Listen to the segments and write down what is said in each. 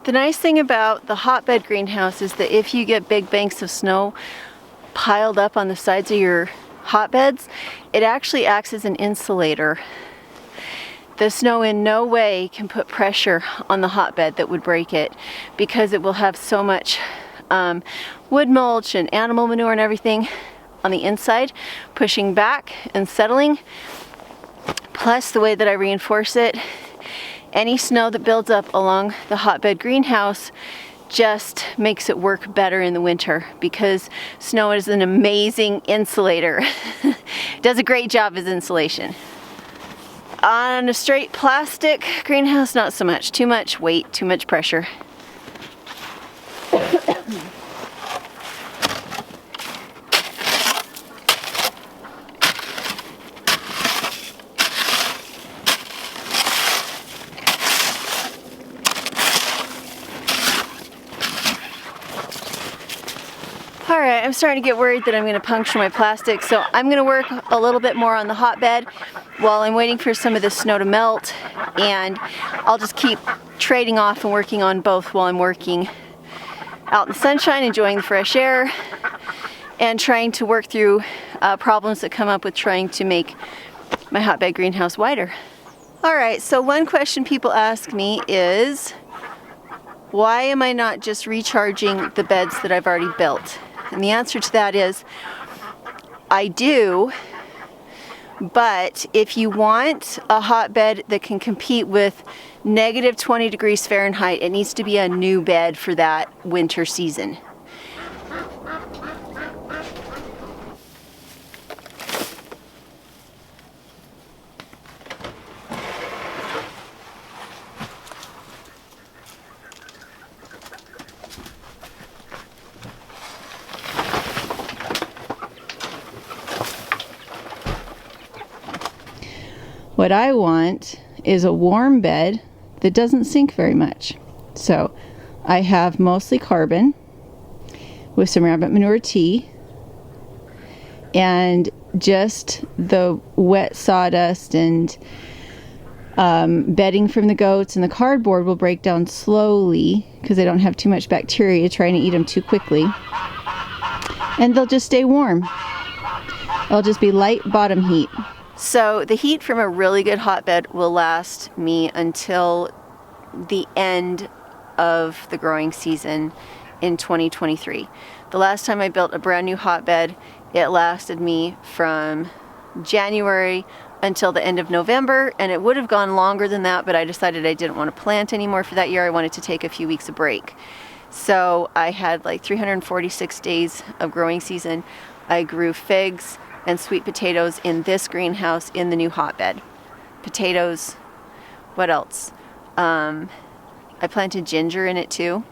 The nice thing about the hotbed greenhouse is that if you get big banks of snow piled up on the sides of your hotbeds, it actually acts as an insulator. The snow in no way can put pressure on the hotbed that would break it, because it will have so much wood mulch and animal manure and everything on the inside pushing back and settling. Plus the way that I reinforce it, any snow that builds up along the hotbed greenhouse just makes it work better in the winter, because snow is an amazing insulator. Does a great job as insulation. On a straight plastic greenhouse, not so much. Too much weight, too much pressure. Alright, I'm starting to get worried that I'm going to puncture my plastic, so I'm going to work a little bit more on the hotbed while I'm waiting for some of this snow to melt, and I'll just keep trading off and working on both while I'm working out in the sunshine, enjoying the fresh air, and trying to work through problems that come up with trying to make my hotbed greenhouse wider. Alright, so one question people ask me is, why am I not just recharging the beds that I've already built? And the answer to that is, I do, but if you want a hotbed that can compete with negative 20 degrees Fahrenheit, it needs to be a new bed for that winter season. What I want is a warm bed that doesn't sink very much. So I have mostly carbon with some rabbit manure tea and just the wet sawdust and bedding from the goats, and the cardboard will break down slowly because they don't have too much bacteria trying to eat them too quickly, and they'll just stay warm. It'll just be light bottom heat. So the heat from a really good hotbed will last me until the end of the growing season in 2023. The last time I built a brand new hotbed, it lasted me from January until the end of November, and it would have gone longer than that, but I decided I didn't want to plant anymore for that year. I wanted to take a few weeks of break. So I had like 346 days of growing season. I grew figs and sweet potatoes in this greenhouse in the new hotbed. Potatoes, what else? I planted ginger in it too.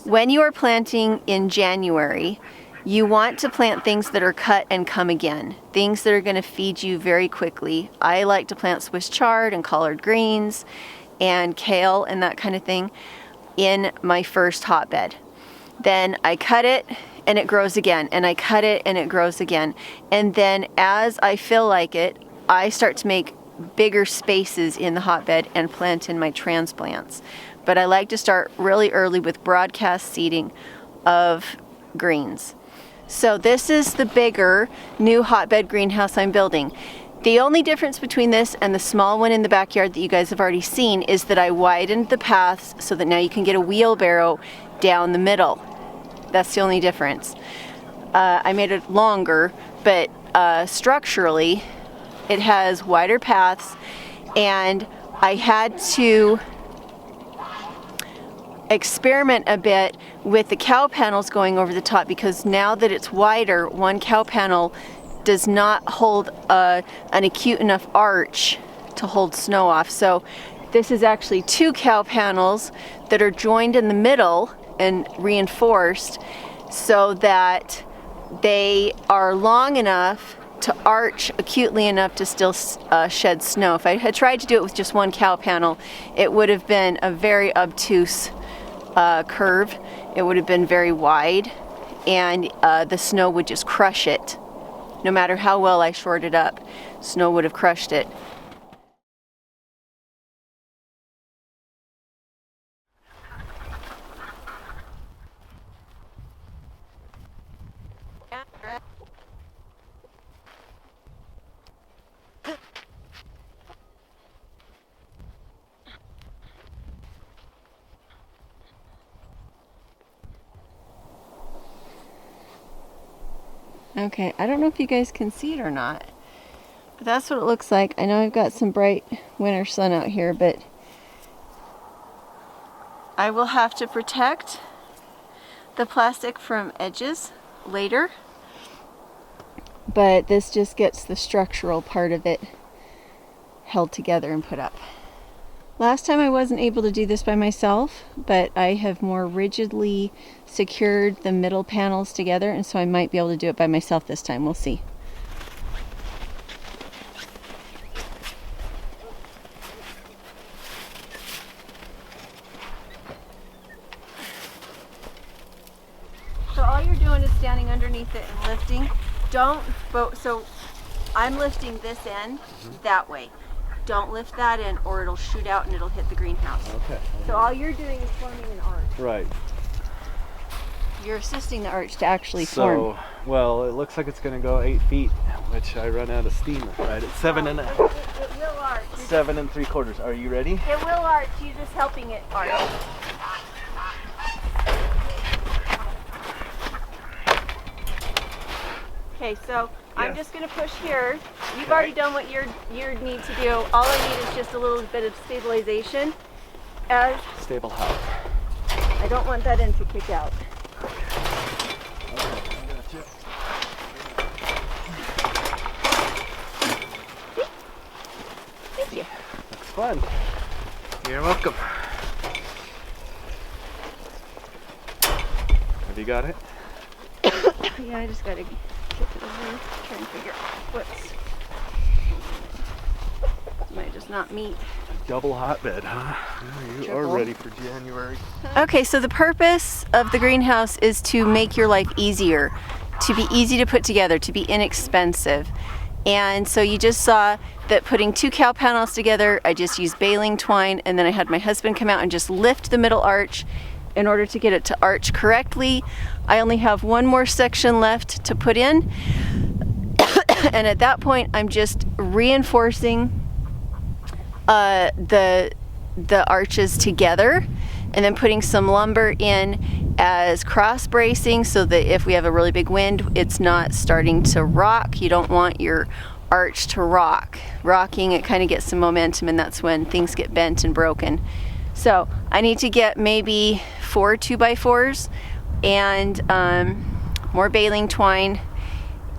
When you are planting in January, you want to plant things that are cut and come again, things that are going to feed you very quickly. I like to plant Swiss chard and collard greens and kale and that kind of thing in my first hotbed. Then I cut it and it grows again, and I cut it and it grows again. And then as I feel like it, I start to make bigger spaces in the hotbed and plant in my transplants. But I like to start really early with broadcast seeding of greens. So this is the bigger new hotbed greenhouse I'm building. The only difference between this and the small one in the backyard that you guys have already seen is that I widened the paths so that now you can get a wheelbarrow down the middle. That's the only difference. I made it longer, but structurally it has wider paths, and I had to experiment a bit with the cow panels going over the top, because now that it's wider, one cow panel does not hold an acute enough arch to hold snow off. So this is actually two cow panels that are joined in the middle and reinforced so that they are long enough to arch acutely enough to still shed snow. If I had tried to do it with just one cow panel, it would have been a very obtuse curve. It would have been very wide, and the snow would just crush it. No matter how well I shored it up, snow would have crushed it. Okay, I don't know if you guys can see it or not, but that's what it looks like. I know I've got some bright winter sun out here, but I will have to protect the plastic from edges later, but this just gets the structural part of it held together and put up. Last time I wasn't able to do this by myself, but I have more rigidly secured the middle panels together, and so I might be able to do it by myself this time. We'll see. So all you're doing is standing underneath it and lifting. So I'm lifting this end that way. Don't lift that in or it'll shoot out and it'll hit the greenhouse. Okay. So all you're doing is forming an arch. Right. You're assisting the arch to actually form. So, well, it looks like it's going to go 8 feet, which I run out of steam right at 7 and it will arch. 7 3/4. Are you ready? It will arch. You're just helping it arch. Okay, so I'm just going to push here. You've already done what you need to do. All I need is just a little bit of stabilization. Stable how? I don't want that end to kick out. Thank you. Looks fun. You're welcome. Have you got it? Yeah, I just got to get it over, try and figure out might just not meet. Double hotbed, huh? You Triple. are ready for January. Okay, so the purpose of the greenhouse is to make your life easier, to be easy to put together, to be inexpensive. And so you just saw that putting 2 cow panels together, I just used baling twine, and then I had my husband come out and just lift the middle arch in order to get it to arch correctly. I only have one more section left to put in. And at that point, I'm just reinforcing the arches together and then putting some lumber in as cross bracing so that if we have a really big wind, it's not starting to rock. You don't want your arch to rock. Rocking, it kind of gets some momentum, and that's when things get bent and broken. So I need to get maybe 4 2x4s and more baling twine,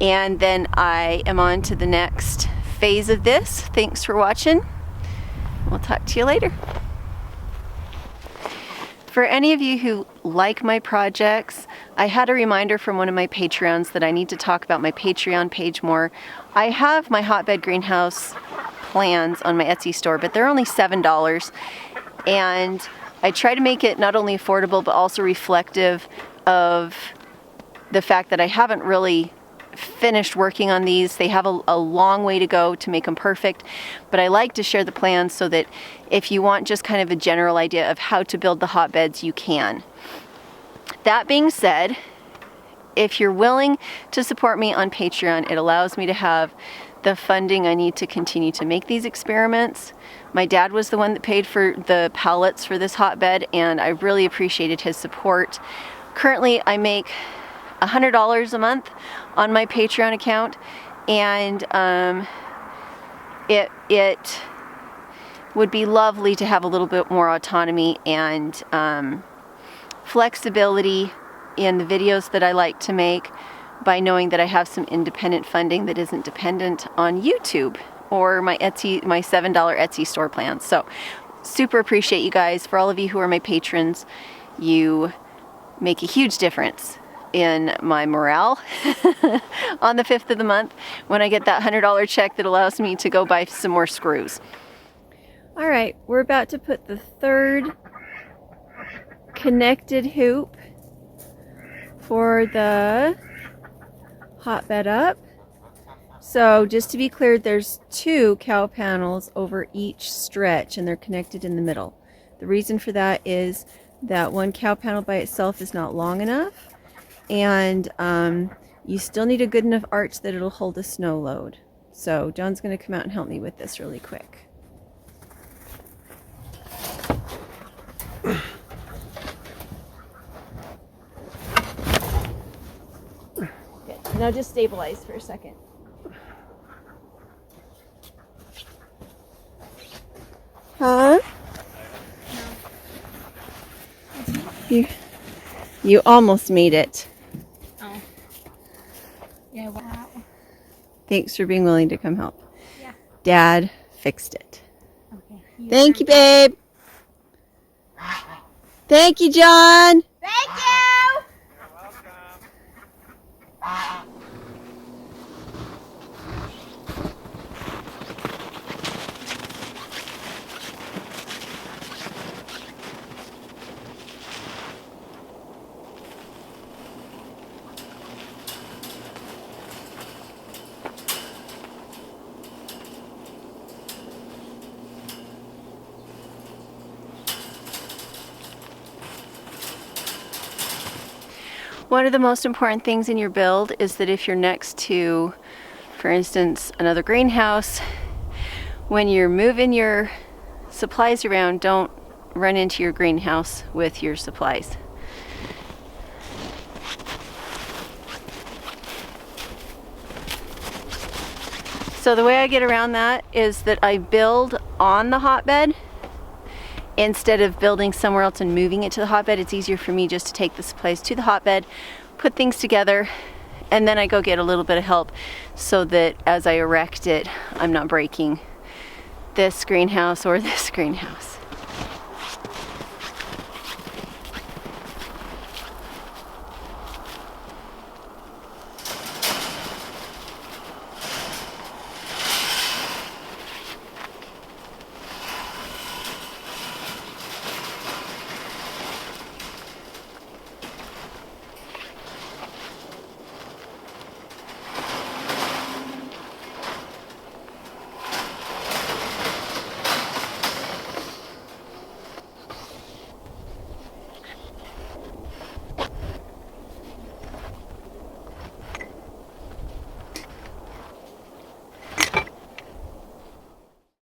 and then I am on to the next phase of this. Thanks for watching. We'll talk to you later. For any of you who like my projects, I had a reminder from one of my Patreons that I need to talk about my Patreon page more. I have my hotbed greenhouse plans on my Etsy store, but they're only $7. And I try to make it not only affordable, but also reflective of the fact that I haven't really finished working on these. They have a long way to go to make them perfect, but I like to share the plans so that if you want just kind of a general idea of how to build the hotbeds, you can. That being said, if you're willing to support me on Patreon, it allows me to have the funding I need to continue to make these experiments. My dad was the one that paid for the pallets for this hotbed, and I really appreciated his support. Currently, I make $100 a month on my Patreon account, and it would be lovely to have a little bit more autonomy and flexibility in the videos that I like to make by knowing that I have some independent funding that isn't dependent on YouTube or my $7 Etsy store plans. So super appreciate you guys. For all of you who are my patrons, you make a huge difference in my morale on the 5th of the month when I get that $100 check that allows me to go buy some more screws. All right, we're about to put the 3rd connected hoop for the hotbed up. So just to be clear, there's 2 cow panels over each stretch, and they're connected in the middle. The reason for that is that one cow panel by itself is not long enough, and You still need a good enough arch that it'll hold a snow load. So John's going to come out and help me with this really quick. Good. Now just stabilize for a second. Huh? You almost made it. Oh. Yeah, wow. Thanks for being willing to come help. Yeah. Dad fixed it. Okay. Thank you, babe. Thank you, John. Thank you! One of the most important things in your build is that if you're next to, for instance, another greenhouse, when you're moving your supplies around, don't run into your greenhouse with your supplies. So the way I get around that is that I build on the hotbed. Instead of building somewhere else and moving it to the hotbed, it's easier for me just to take the supplies to the hotbed, put things together, and then I go get a little bit of help so that as I erect it, I'm not breaking this greenhouse or this greenhouse.